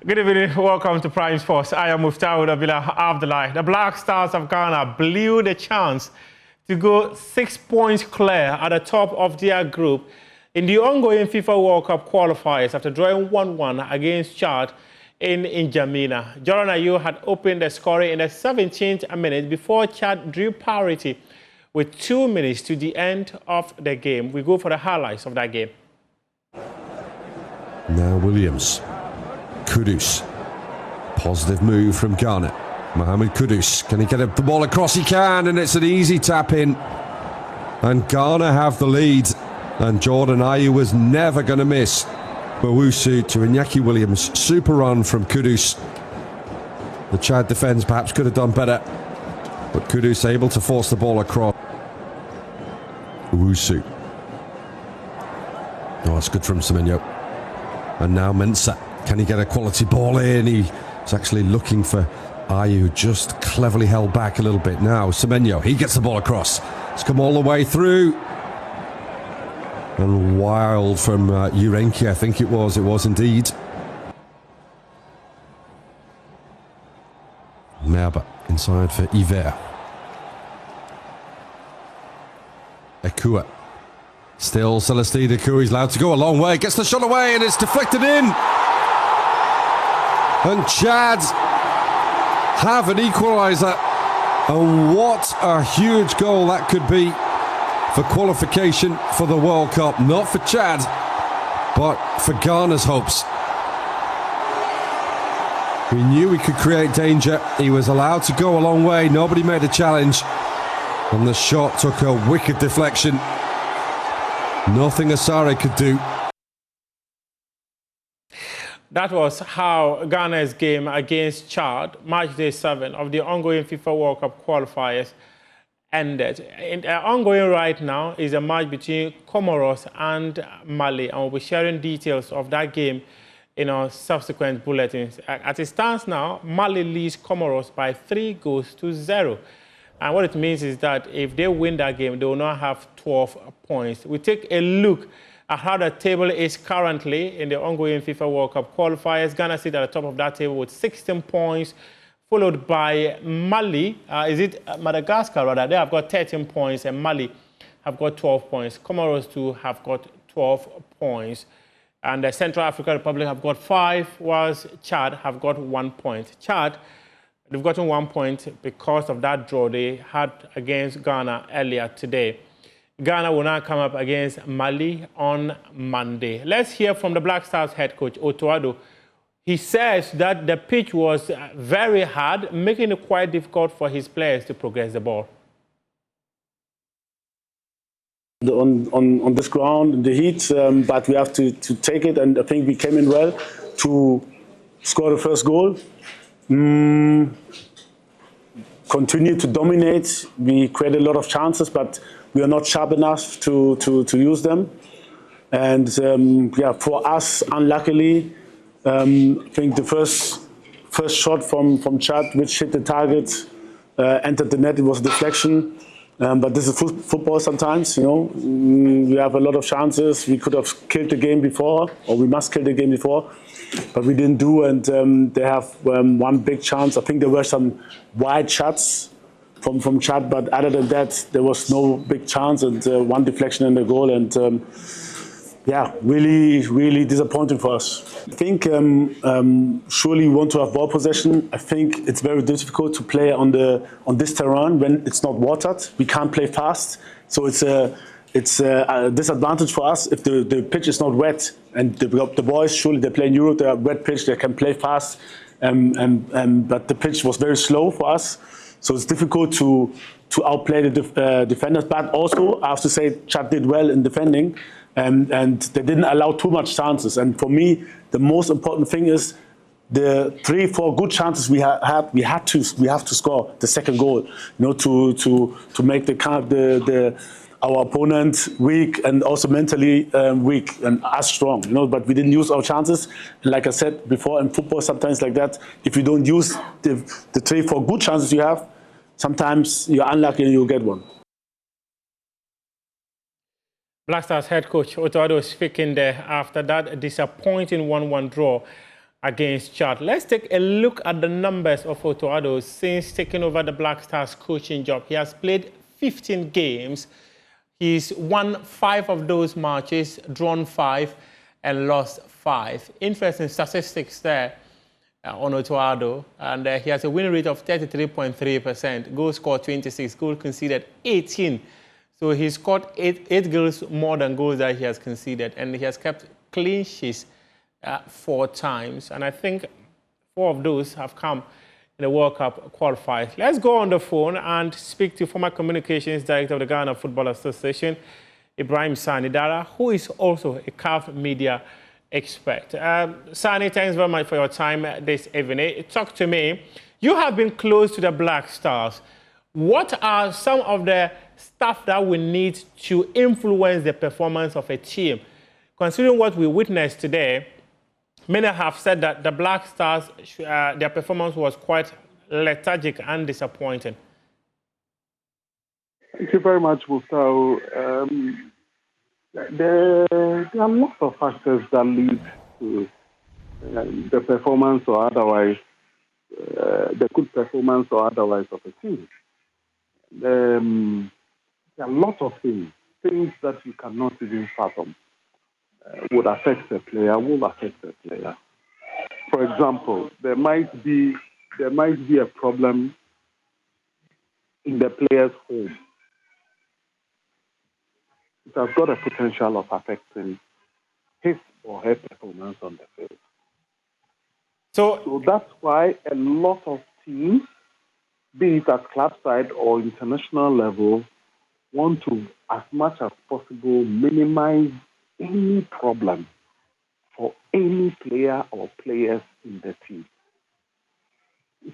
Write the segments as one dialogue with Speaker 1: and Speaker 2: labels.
Speaker 1: Good evening, welcome to Prime Sports. I am Muftahud Abdullah. The Black Stars of Ghana blew the chance to go 6 points clear at the top of their group in the ongoing FIFA World Cup qualifiers after drawing 1-1 against Chad in N'Djamena. Jordan Ayew had opened the scoring in the 17th minute before Chad drew parity with 2 minutes to the end of the game. We go for the highlights of that game.
Speaker 2: Now Williams. Kudus. Positive move from Ghana. Mohamed Kudus. Can he get the ball across? He can, and it's an easy tap in. And Ghana have the lead. And Jordan Ayew was never going to miss. Bowusu to Iñaki Williams. Super run from Kudus. The Chad defence perhaps could have done better. But Kudus able to force the ball across. Bowusu. Oh, that's good from Semenyo. And now Mensah. Can he get a quality ball in? He's actually looking for Ayew, just cleverly held back a little bit. Now Semenyo, he gets the ball across. It's come all the way through. And wild from Urenki, I think it was. It was indeed. Merba inside for Iver. Ekua. Still Celestine Ekua. He's allowed to go a long way. Gets the shot away and it's deflected in. And Chad have an equaliser. And what a huge goal that could be for qualification for the World Cup. Not for Chad, but for Ghana's hopes. We knew we could create danger. He was allowed to go a long way. Nobody made a challenge. And the shot took a wicked deflection. Nothing Asare could do.
Speaker 1: That was how Ghana's game against Chad, match day 7 of the ongoing FIFA World Cup qualifiers, ended. Ongoing right now is a match between Comoros and Mali, and we'll be sharing details of that game in our subsequent bulletins. As it stands now, Mali leads Comoros by 3-0. And what it means is that if they win that game, they will now have 12 points. We take a look at how the table is currently in the ongoing FIFA World Cup qualifiers. Ghana sit at the top of that table with 16 points, followed by Mali. Madagascar, rather. They have got 13 points, and Mali have got 12 points. Comoros, too, have got 12 points. And the Central African Republic have got 5, whilst Chad have got 1 point. Chad, they've gotten 1 point because of that draw they had against Ghana earlier today. Ghana will now come up against Mali on Monday. Let's hear from the Black Stars head coach, Otto Addo. He says that the pitch was very hard, making it quite difficult for his players to progress the ball.
Speaker 3: On this ground, in the heat, but we have to take it, and I think we came in well to score the first goal. Continue to dominate. We created a lot of chances, but we are not sharp enough to use them. And yeah, for us, unluckily, I think the first shot from Chad, which hit the target, entered the net. It was a deflection. But this is football sometimes, you know. We have a lot of chances. We could have killed the game before, or we must kill the game before, but we didn't do. And they have one big chance. I think there were some wide shots from Chad, but other than that, there was no big chance, and one deflection in the goal. And yeah, really disappointing for us. I think surely we want to have ball possession. I think it's very difficult to play on this terrain when it's not watered. We can't play fast, so it's a disadvantage for us if the pitch is not wet. And the boys, surely they play in Europe, they have wet pitch, they can play fast, but the pitch was very slow for us, so it's difficult to outplay the defenders. But also, I have to say, Chad did well in defending. And they didn't allow too much chances. And for me, the most important thing is the 3-4 good chances we had. We have to score the second goal, you know, to make our opponent weak and also mentally weak and us strong, you know. But we didn't use our chances. And like I said before, in football, sometimes like that, if you don't use the 3-4 good chances you have, sometimes you're unlucky and you'll get one. Black Stars head coach Otto Addo speaking there after that disappointing 1-1 draw
Speaker 1: against Chad. Let's take a look at the numbers of Otto Addo since taking over the Black Stars coaching job. He has played 15 games. He's won 5 of those matches, drawn 5, and lost 5. Interesting statistics there on Otto Addo. And he has a win rate of 33.3%, goals scored 26, goals conceded 18. So he scored 8 goals more than goals that he has conceded, and he has kept clean sheets 4 times. And I think 4 of those have come in the World Cup qualifiers. Let's go on the phone and speak to former communications director of the Ghana Football Association, Ibrahim Sani Dara, who is also a CAF media expert. Sani, thanks very much for your time this evening. Talk to me. You have been close to the Black Stars. What are some of the stuff that we need to influence the performance of a team? Considering what we witnessed today, many have said that the Black Stars, their performance was quite lethargic and disappointing.
Speaker 4: Thank you very much, Gustavo. There are lots of factors that lead to the performance or otherwise, the good performance or otherwise of a team. There are lots of things that you cannot even fathom would affect a player, will affect a player. For example, there might be a problem in the player's home. It has got a potential of affecting his or her performance on the field. So that's why a lot of teams, be it at club side or international level, want to, as much as possible, minimize any problem for any player or players in the team.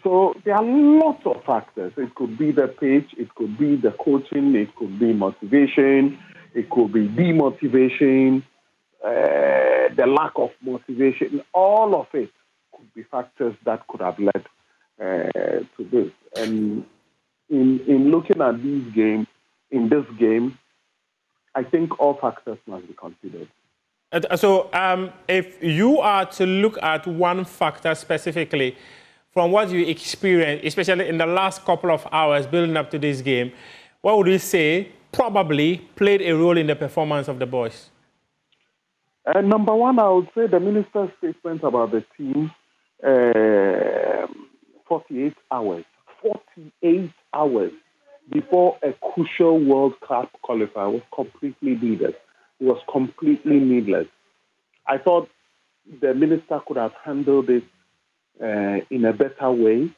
Speaker 4: So there are lots of factors. It could be the pitch, it could be the coaching, it could be motivation, it could be demotivation, the lack of motivation. All of it could be factors that could have led to this. And in looking at these games, in this game, I think all factors must be considered.
Speaker 1: So if you are to look at one factor specifically, from what you experienced, especially in the last couple of hours building up to this game, what would you say probably played a role in the performance of the boys?
Speaker 4: Number one, I would say the minister's statement about the team, 48 hours before a crucial World Cup qualifier was completely needed. It was completely needless. I thought the minister could have handled it in a better way,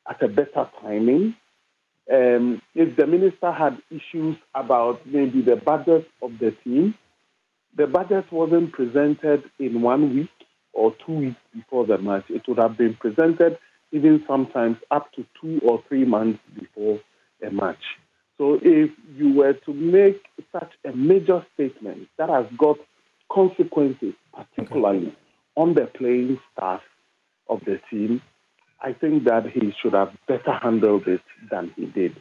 Speaker 4: at a better timing. If the minister had issues about maybe the budget of the team, the budget wasn't presented in 1 week or 2 weeks before the match. It would have been presented even sometimes up to 2 or 3 months before a match. So if you were to make such a major statement that has got consequences, particularly on the playing staff of the team, I think that he should have better handled it than he did.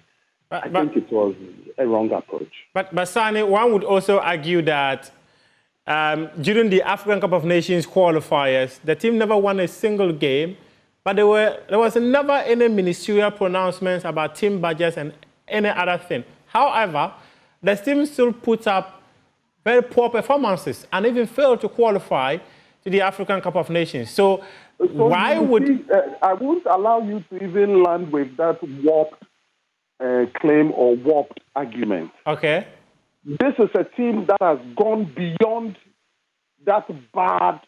Speaker 4: I think it was a wrong approach.
Speaker 1: But Sani, one would also argue that during the African Cup of Nations qualifiers, the team never won a single game, but there was never any ministerial pronouncements about team budgets and any other thing. However, the team still put up very poor performances and even failed to qualify to the African Cup of Nations. So why would...
Speaker 4: I won't allow you to even land with that warped claim or warped argument.
Speaker 1: Okay.
Speaker 4: This is a team that has gone beyond that bad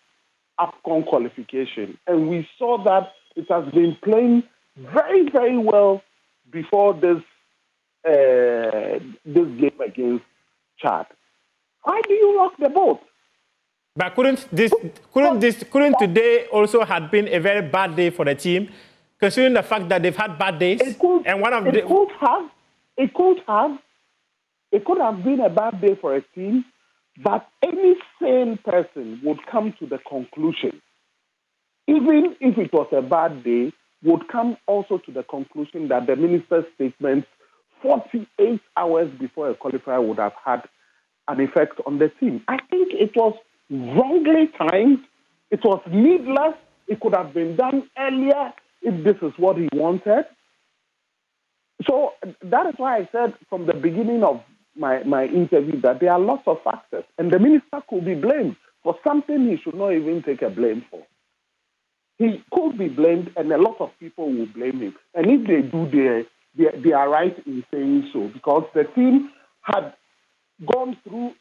Speaker 4: AFCON qualification. And we saw that it has been playing very, very well before this game against Chad. Why do you rock the boat?
Speaker 1: But couldn't today also have been a very bad day for the team, considering the fact that they've had bad days? It could
Speaker 4: have been a bad day for a team, but any sane person would come to the conclusion, even if it was a bad day, would come also to the conclusion that the minister's statement 48 hours before a qualifier would have had an effect on the team. I think it was wrongly timed. It was needless. It could have been done earlier if this is what he wanted. So that is why I said from the beginning of my interview that there are lots of factors. And the minister could be blamed for something he should not even take a blame for. He could be blamed, and a lot of people will blame him. And if they do, they are right in saying so, because the team had gone through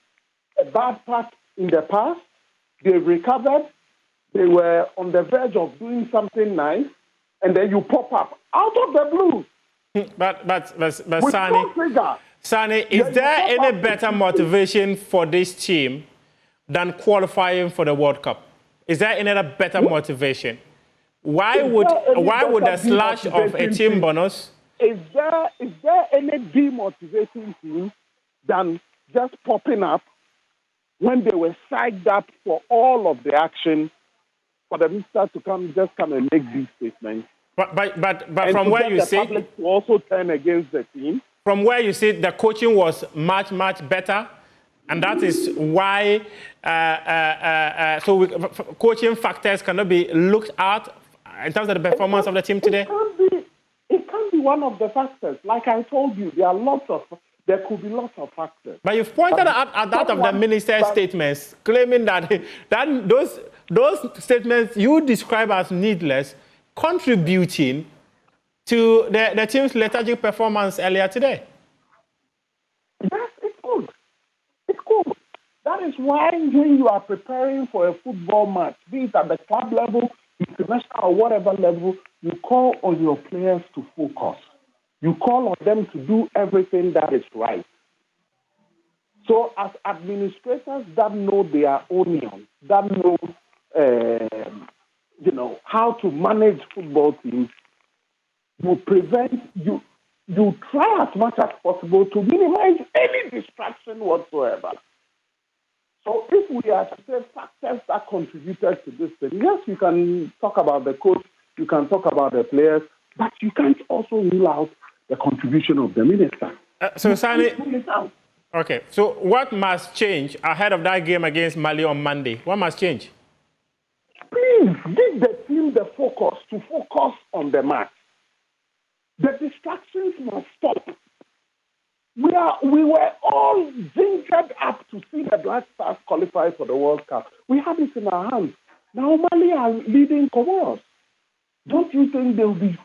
Speaker 4: a bad patch in the past. They recovered. They were on the verge of doing something nice, and then you pop up out of the blue.
Speaker 1: But Sani, is there any better motivation for this team than qualifying for the World Cup? Is there any other better motivation? Why would the slash of a team bonus?
Speaker 4: Is there any demotivating team than just popping up when they were psyched up for all of the action for the minister to come and make these statements?
Speaker 1: But from where you see,
Speaker 4: to also turn against the team.
Speaker 1: From where you see, the coaching was much better, and that is why coaching factors cannot be looked at in terms of the performance of the team today.
Speaker 4: It can be one of the factors. Like I told you, there could be lots of factors.
Speaker 1: But you've pointed at that of the minister's statements, claiming that those statements you describe as needless, contributing to the team's lethargic performance earlier today.
Speaker 4: Yes, it's good. It's good. That is why when you are preparing for a football match, be it at the club level, international or whatever level, you call on your players to focus. You call on them to do everything that is right. So as administrators that know their onions, that know how to manage football teams, will prevent you try as much as possible to minimize any distraction whatsoever. So if we are to say factors that contributed to this thing, yes, you can talk about the coach, you can talk about the players, but you can't also rule out the contribution of the minister.
Speaker 1: So, Sani, okay, so what must change ahead of that game against Mali on Monday? What must change?
Speaker 4: Please give the team the focus to focus on the match. The distractions must stop. We were all gingered up to see the Black Stars qualify for the World Cup. We have it in our hands. Now Mali are leading Comoros. Don't you think there will be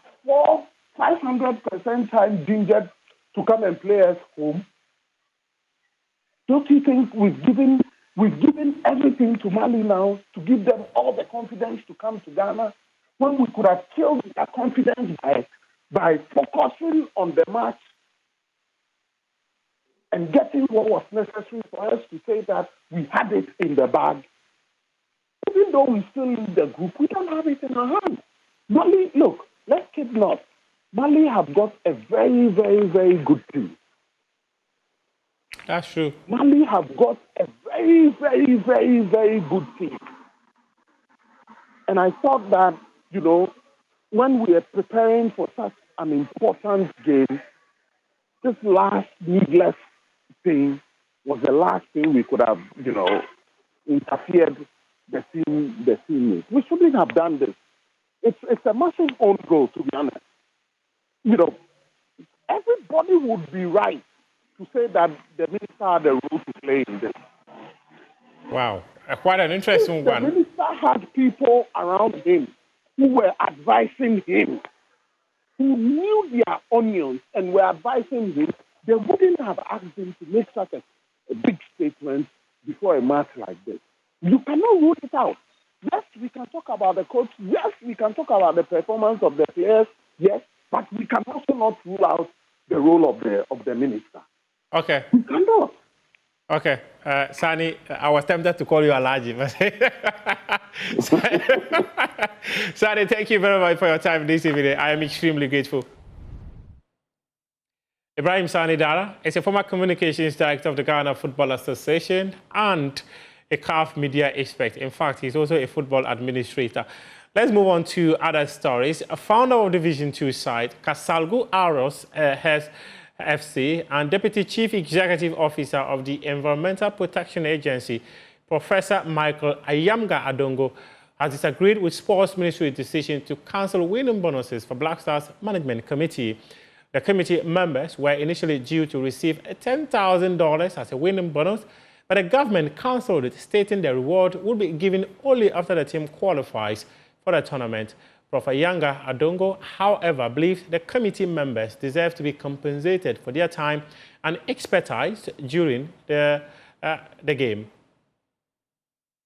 Speaker 4: 500% time gingered to come and play us home? Don't you think we've given everything to Mali now to give them all the confidence to come to Ghana, when we could have killed that confidence by focusing on the match and getting what was necessary for us to say that we had it in the bag? Even though we still lead the group, we don't have it in our hands. Mali, look, let's keep not. Mali have got a very, very, very good team.
Speaker 1: That's true.
Speaker 4: Mali have got a very, very, very, very good team. And I thought that, when we are preparing for such an important game, this last needless thing was the last thing we could have, interfered the team with. We shouldn't have done this. It's a massive own goal, to be honest. Everybody would be right to say that the minister had a role to play in this.
Speaker 1: Wow, quite an interesting one.
Speaker 4: The minister had people around him who were advising him, who knew their onions and were advising him. They wouldn't have asked him to make such a big statement before a match like this. You cannot rule it out. Yes, we can talk about the coach. Yes, we can talk about the performance of the players. Yes, but we can also not rule out the role of the minister.
Speaker 1: Okay.
Speaker 4: We cannot.
Speaker 1: Okay. Sani, I was tempted to call you Alaji. Sani, thank you very much for your time this evening. I am extremely grateful. Ibrahim Sani Dara is a former communications director of the Ghana Football Association and a CAF media expert. In fact, he's also a football administrator. Let's move on to other stories. A founder of Division 2 side, Kasalgu Aros has FC, and Deputy Chief Executive Officer of the Environmental Protection Agency, Professor Michael Ayamga Adongo, has disagreed with Sports Ministry's decision to cancel winning bonuses for Black Stars Management Committee. The committee members were initially due to receive $10,000 as a winning bonus, but the government cancelled it, stating the reward will be given only after the team qualifies for the tournament. Prof. Yanga Adongo, however, believes the committee members deserve to be compensated for their time and expertise during the game.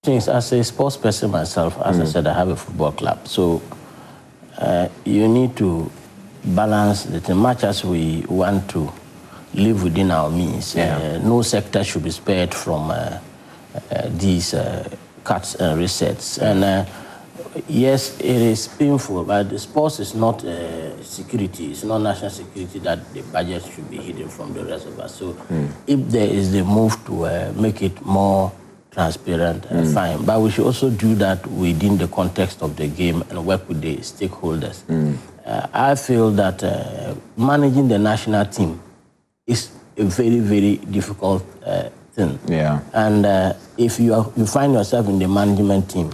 Speaker 5: As a sports person myself, as I said, I have a football club. So you need to balance the much as we want to live within our means. No sector should be spared from these cuts and resets. And yes, it is painful, but the sports is not security. It's not national security that the budget should be hidden from the rest of us. So if there is the move to make it more transparent, fine. But we should also do that within the context of the game and work with the stakeholders. I feel that managing the national team is a very, very difficult thing. And if you find yourself in the management team,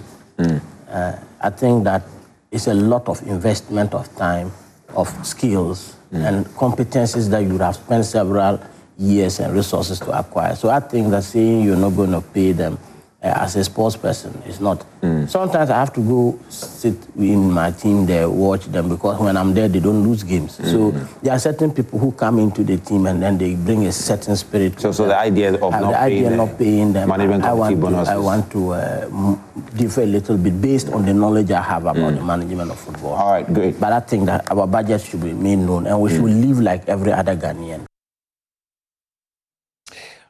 Speaker 5: I think that it's a lot of investment of time, of skills, and competencies that you would have spent several years and resources to acquire. So I think that saying you're not going to pay them as a sports person is not. Sometimes I have to go sit in my team there, watch them, because when I'm there, they don't lose games. So there are certain people who come into the team and then they bring a certain spirit.
Speaker 6: So the idea of
Speaker 5: not paying them,
Speaker 6: management
Speaker 5: I want
Speaker 6: bonuses.
Speaker 5: to differ a little bit based on the knowledge I have about the management of football.
Speaker 6: All right, great.
Speaker 5: But I think that our budget should be made known and we should live like every other Ghanaian.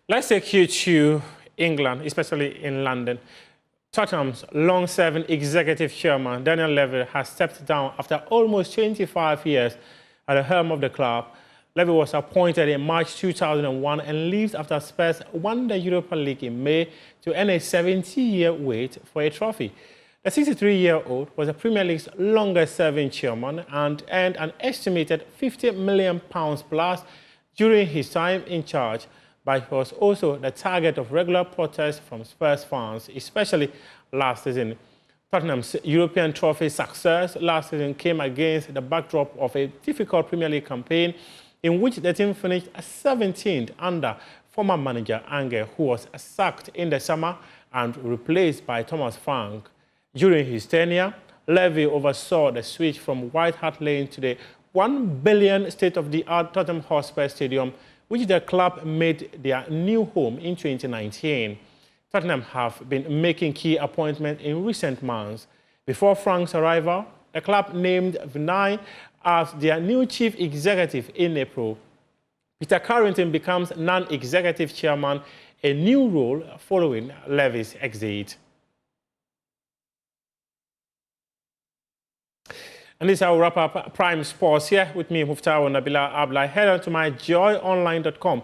Speaker 1: Let's take you to England, especially in London. Tottenham's long-serving executive chairman, Daniel Levy, has stepped down after almost 25 years at the helm of the club. Levy was appointed in March 2001 and leaves after Spurs won the Europa League in May to end a 70-year wait for a trophy. The 63-year-old was the Premier League's longest-serving chairman and earned an estimated £50 million plus during his time in charge, but he was also the target of regular protests from Spurs fans, especially last season. Tottenham's European trophy success last season came against the backdrop of a difficult Premier League campaign in which the team finished 17th under former manager Ange, who was sacked in the summer and replaced by Thomas Frank. During his tenure, Levy oversaw the switch from White Hart Lane to the £1 billion state-of-the-art Tottenham Hotspur Stadium, which the club made their new home in 2019. Tottenham have been making key appointments in recent months. Before Frank's arrival, the club named Vinay as their new chief executive in April. Peter Carrington becomes non-executive chairman, a new role following Levy's exit. And this is how we wrap up Prime Sports. Here with me, Muftawa Nabila Abla. Head on to myjoyonline.com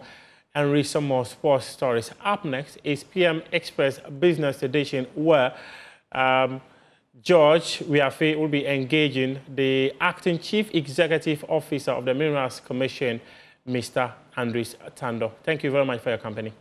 Speaker 1: and read some more sports stories. Up next is PM Express Business Edition, where George Wiafe will be engaging the acting chief executive officer of the Minerals Commission, Mr. Andres Tando. Thank you very much for your company.